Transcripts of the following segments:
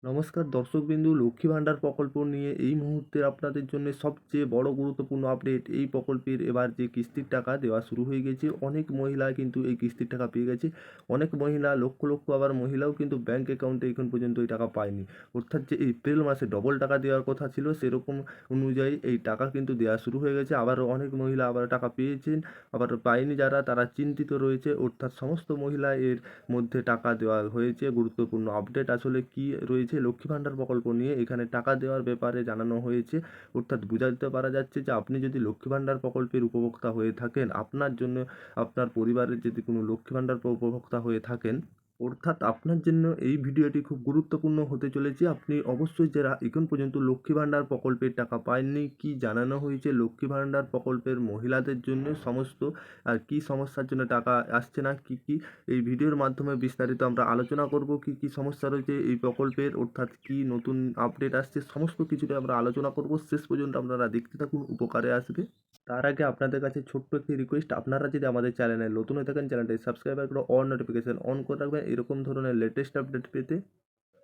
নমস্কার দর্শকবিন্দু, লক্ষ্মী ভাণ্ডার প্রকল্প নিয়ে এই মুহূর্তে আপনাদের জন্য সবচেয়ে বড় গুরুত্বপূর্ণ আপডেট। এই প্রকল্পের এবার যে কিস্তির টাকা দেওয়া শুরু হয়ে গেছে, অনেক মহিলা কিন্তু এই কিস্তির টাকা পেয়ে গেছে। অনেক মহিলা, লক্ষ লক্ষ আবার মহিলাও কিন্তু ব্যাঙ্ক অ্যাকাউন্টে এখন পর্যন্ত এই টাকা পায়নি। অর্থাৎ যে এপ্রিল মাসে ডবল টাকা দেওয়ার কথা ছিল, সেরকম অনুযায়ী এই টাকা কিন্তু দেওয়া শুরু হয়ে গেছে। আবার অনেক মহিলা আবার টাকা পেয়েছেন, আবার পায়নি যারা, তারা চিন্তিত রয়েছে। অর্থাৎ সমস্ত মহিলা এর মধ্যে টাকা দেওয়া হয়েছে। গুরুত্বপূর্ণ আপডেট আসলে কি রয়েছে লক্ষ্মী ভাণ্ডার প্রকল্প নিয়ে, এখানে টাকা দেওয়ার ব্যাপারে জানানো হয়েছে। অর্থাৎ বোঝাতে পারা যাচ্ছে যে আপনি যদি লক্ষ্মী ভাণ্ডার প্রকল্পের উপভোক্তা হয়ে থাকেন, আপনার জন্য, আপনার পরিবারের যদি কোনো লক্ষ্মী ভাণ্ডার উপভোক্তা হয়ে থাকেন, অর্থাৎ আপনার জন্য এই ভিডিওটি খুব গুরুত্বপূর্ণ হতে চলেছে। আপনি অবশ্যই, যারা এখন পর্যন্ত লক্ষ্মী ভাণ্ডার প্রকল্পের টাকা পাননি, কি জানানো হয়েছে লক্ষ্মী ভাণ্ডার প্রকল্পের মহিলাদের জন্য সমস্ত, আর কি সমস্যার জন্য টাকা আসছে না, কি কি এই ভিডিওর মাধ্যমে বিস্তারিত আমরা আলোচনা করব। কি কি সমস্যা রয়েছে এই প্রকল্পের, অর্থাৎ কি নতুন আপডেট আসছে, সমস্ত কিছুটা আমরা আলোচনা করব। শেষ পর্যন্ত আপনারা দেখতে থাকুন, উপকারে আসবে। তার আগে আপনাদের কাছে ছোট্ট একটি রিকোয়েস্ট, আপনারা যদি আমাদের চ্যানেলে নতুন হয়ে থাকেন, চ্যানেলটি সাবস্ক্রাইব করে অল নোটিফিকেশন অন করে রাখবেন এরকম ধরনের লেটেস্ট আপডেট পেতে।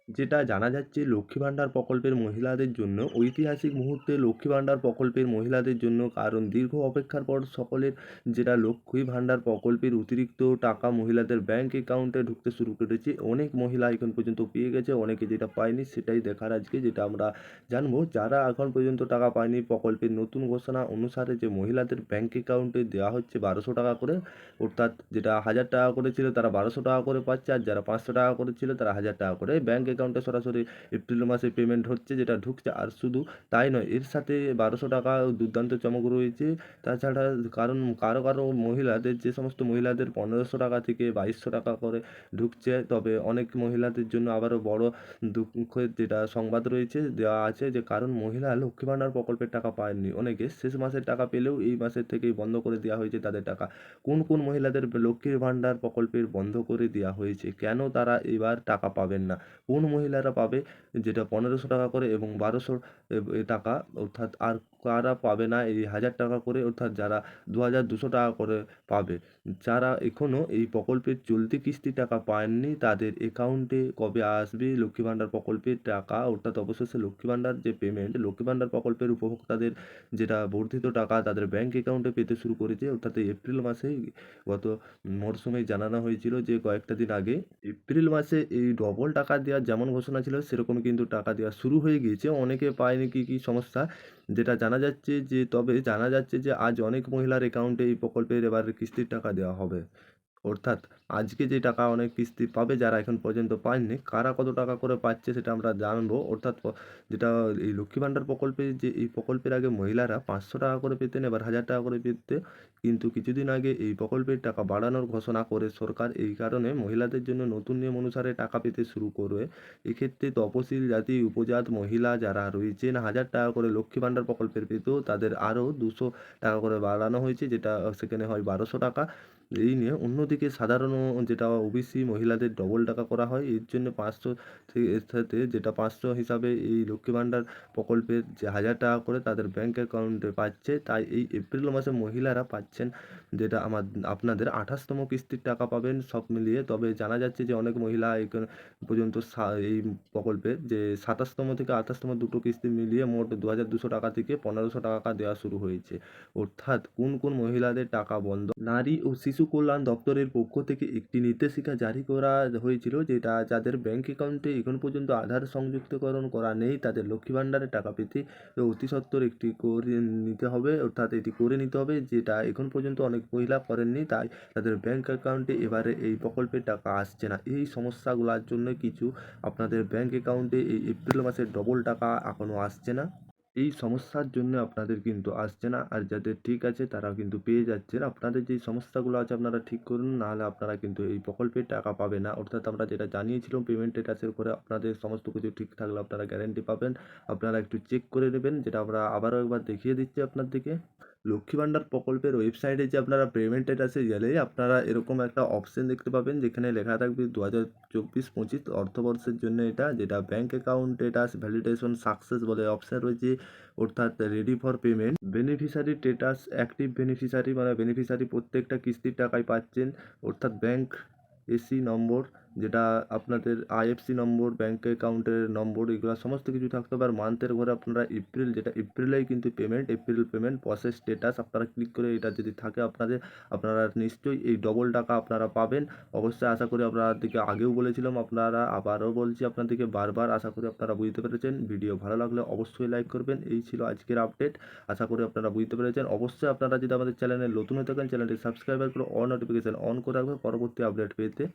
যেটা জানা যাচ্ছে, লক্ষ্মী ভাণ্ডার প্রকল্পের মহিলাদের জন্য ঐতিহাসিক মুহূর্তে, লক্ষ্মী ভাণ্ডার প্রকল্পের মহিলাদের জন্য, কারণ দীর্ঘ অপেক্ষার পর সকলের, যেটা লক্ষ্মী ভাণ্ডার প্রকল্পের অতিরিক্ত টাকা মহিলাদের ব্যাংক অ্যাকাউন্টে ঢুকতে শুরু করেছে। অনেক মহিলা এখন পর্যন্ত পেয়ে গেছে, অনেকে যেটা পায়নি সেটাই দেখার আজকে, যেটা আমরা জানবো। যারা এখন পর্যন্ত টাকা পায়নি, প্রকল্পের নতুন ঘোষণা অনুসারে যে মহিলাদের ব্যাংক অ্যাকাউন্টে দেওয়া হচ্ছে 1200 টাকা করে, অর্থাৎ যেটা 1000 টাকা করে ছিল তারা 1200 টাকা করে পাচ্ছে, আর যারা 500 টাকা করে ছিল তারা 1000 টাকা করে ব্যাংক অ্যাকাউন্টে সরাসরি এপ্রিল মাসে পেমেন্ট হচ্ছে, যেটা ঢুকছে। আর শুধু তাই নয়, এর সাথে 1200 টাকা দুর্দান্ত চমক রয়েছে। তাছাড়া কারণ কারো কারো মহিলাদের, যে সমস্ত মহিলাদের 1500 টাকা থেকে 2200 টাকা করে ঢুকছে, তবে অনেক মহিলাদের জন্য আবারও বড় দুঃখের যেটা সংবাদ রয়েছে, দেওয়া আছে যে কারণ মহিলা লক্ষ্মী ভাণ্ডার প্রকল্পের টাকা পায়নি। অনেকে শেষ মাসের টাকা পেলেও এই মাসের থেকেই বন্ধ করে দেওয়া হয়েছে তাদের টাকা। কোন কোন মহিলাদের লক্ষ্মীর ভাণ্ডার প্রকল্পের বন্ধ করে দেওয়া হয়েছে, কেন তারা এবার টাকা পাবেন না, কোন মহিলারা পাবে, যেটা 1500 টাকা করে এবং 1200 টাকা, অর্থাৎ আর কারা পাবে না এই 1000 টাকা করে, অর্থাৎ যারা 2200 টাকা করে পাবে। যারা এখনও এই প্রকল্পের চলতি কিস্তি টাকা পাননি, তাদের অ্যাকাউন্টে কবে আসবে লক্ষ্মী ভাণ্ডার প্রকল্পের টাকা, অর্থাৎ অবশেষে লক্ষ্মী ভাণ্ডার যে পেমেন্ট, লক্ষ্মী ভাণ্ডার প্রকল্পের উপভোক্তাদের যেটা বর্ধিত টাকা তাদের ব্যাংক অ্যাকাউন্টে পেতে শুরু করেছে। অর্থাৎ এই এপ্রিল মাসেই, গত মরশুমেই জানানো হয়েছিল যে কয়েকটা দিন আগে এপ্রিল মাসে এই ডবল টাকা দেওয়ার যেমন ঘোষণা ছিল, সেরকম কিন্তু টাকা দেওয়া শুরু হয়ে গিয়েছে। অনেকে পায়নি, কী কী সমস্যা যেটা জানা যাচ্ছে, যে তবে জানা যাচ্ছে যে আজ অনেক মহিলার অ্যাকাউন্টে এই প্রকল্পের এবার কিস্তির টাকা দেওয়া হবে। অর্থাৎ আজকে যে টাকা অনেক কিস্তি পাবে, যারা এখন পর্যন্ত পায়নি, কারা কত টাকা করে পাচ্ছে সেটা আমরা জানবো। অর্থাৎ যেটা এই লক্ষ্মী ভাণ্ডার প্রকল্পে, যে এই প্রকল্পের আগে মহিলারা 500 টাকা করে পেতেন, এবার 1000 টাকা করে পেতে, কিন্তু কিছুদিন আগে এই প্রকল্পের টাকা বাড়ানোর ঘোষণা করে সরকার, এই কারণে মহিলাদের জন্য নতুন নিয়ম অনুসারে টাকা পেতে শুরু করবে। এক্ষেত্রে তপশিল জাতি, উপজাত মহিলা যারা রয়েছেন, 1000 টাকা করে লক্ষ্মী ভাণ্ডার প্রকল্পের পেত, তাদের আরও 200 টাকা করে বাড়ানো হয়েছে, যেটা সেখানে হয় 1200 টাকা। এই নিয়ে অন্যদিকে সাধারণ, যেটা ওবিসি মহিলাদের ডবল টাকা করা হয়, এর জন্য 500 থেকে, এর সাথে যেটা 500 হিসাবে এই লক্ষ্মী ভাণ্ডার প্রকল্পের যে 1000 টাকা করে তাদের ব্যাংক অ্যাকাউন্টে পাচ্ছে। তাই এই এপ্রিল মাসে মহিলারা পাচ্ছেন, যেটা আপনাদের 28তম কিস্তির টাকা পাবেন সব মিলিয়ে। তবে জানা যাচ্ছে যে অনেক মহিলা এখন পর্যন্ত এই প্রকল্পের যে 27তম থেকে 28তম দুটো কিস্তি মিলিয়ে মোট 2200 টাকা থেকে 1500 টাকা দেওয়া শুরু হয়েছে। অর্থাৎ কোন কোন মহিলাদের টাকা বন্ধ, নারী ও শিশু কল্যাণ দপ্তরের পক্ষ থেকে একটি নির্দেশিকা জারি করা হয়েছিল, যেটা যাদের ব্যাংক অ্যাকাউন্টে এখন পর্যন্ত আধার সংযুক্তকরণ করা নেই, তাদের লক্ষ্মী ভাণ্ডারের টাকা পেতে অতি সত্বর একটি করে নিতে হবে, অর্থাৎ এটি করে নিতে হবে, যেটা এখন পর্যন্ত অনেক মহিলা করেননি। তাই তাদের ব্যাংক অ্যাকাউন্টে এবারে এই প্রকল্পের টাকা আসছে না। এই সমস্যাগুলোর জন্য কিছু আপনাদের ব্যাংক অ্যাকাউন্টে এই এপ্রিল মাসের ডবল টাকা এখনও আসছে না। এই সমস্যার জন্য আপনাদের কিন্তু আসছে না, আর যাদের ঠিক আছে তারা কিন্তু পেয়ে যাচ্ছেন। আপনাদের যে সমস্যাগুলো আছে আপনারা ঠিক করুন, নাহলে আপনারা কিন্তু এই প্রকল্পের টাকা পাবে না। অর্থাৎ আমরা যেটা জানিয়েছিলাম পেমেন্ট স্ট্যাটাসের করে, আপনাদের সমস্ত কিছু ঠিক থাকলে আপনারা গ্যারেন্টি পাবেন। আপনারা একটু চেক করে নেবেন, যেটা আমরা আবারও একবার দেখিয়ে দিচ্ছি আপনাদেরকে। লক্ষ্মী ভাণ্ডার প্রকল্পের ওয়েবসাইটে যে আপনারা পেমেন্ট স্ট্যাটাসে গেলে আপনারা এরকম একটা অপশন দেখতে পাবেন, যেখানে লেখা থাকবে 2024-25 অর্থবর্ষের জন্য এটা, যেটা bank account status validation success বলে অপশন রয়েছে। অর্থাৎ ready for payment, beneficiary status active beneficiary, মানে বেনিফিশিয়ারি প্রত্যেকটা কিস্তির টাকায় পাচ্ছেন। অর্থাৎ ব্যাংক এসি নম্বর যেটা আপনাদের আইএফসি নম্বর, ব্যাঙ্ক অ্যাকাউন্টের নম্বর, এগুলো সমস্ত কিছু থাকতে হবে। আর মান্থের ঘরে আপনারা এপ্রিল, যেটা এপ্রিলেই কিন্তু payment, April payment process status আপনারা ক্লিক করে এটা যদি থাকে আপনাদের, আপনারা নিশ্চয়ই এই ডবল টাকা আপনারা পাবেন। অবশ্যই আশা করি আপনাদেরকে আগেও বলেছিলাম, আপনারা আবারও বলছি আপনাদেরকে বারবার, আশা করি আপনারা বুঝতে পেরেছেন। ভিডিও ভালো লাগলে অবশ্যই লাইক করবেন। এই ছিল আজকের আপডেট, আশা করি আপনারা বুঝতে পেরেছেন। অবশ্যই আপনারা যদি আমাদের চ্যানেলে নতুন হয়ে থাকেন, চ্যানেলটি সাবস্ক্রাইব করে অল নোটিফিকেশান অন করে রাখবেন পরবর্তী আপডেট পেতে।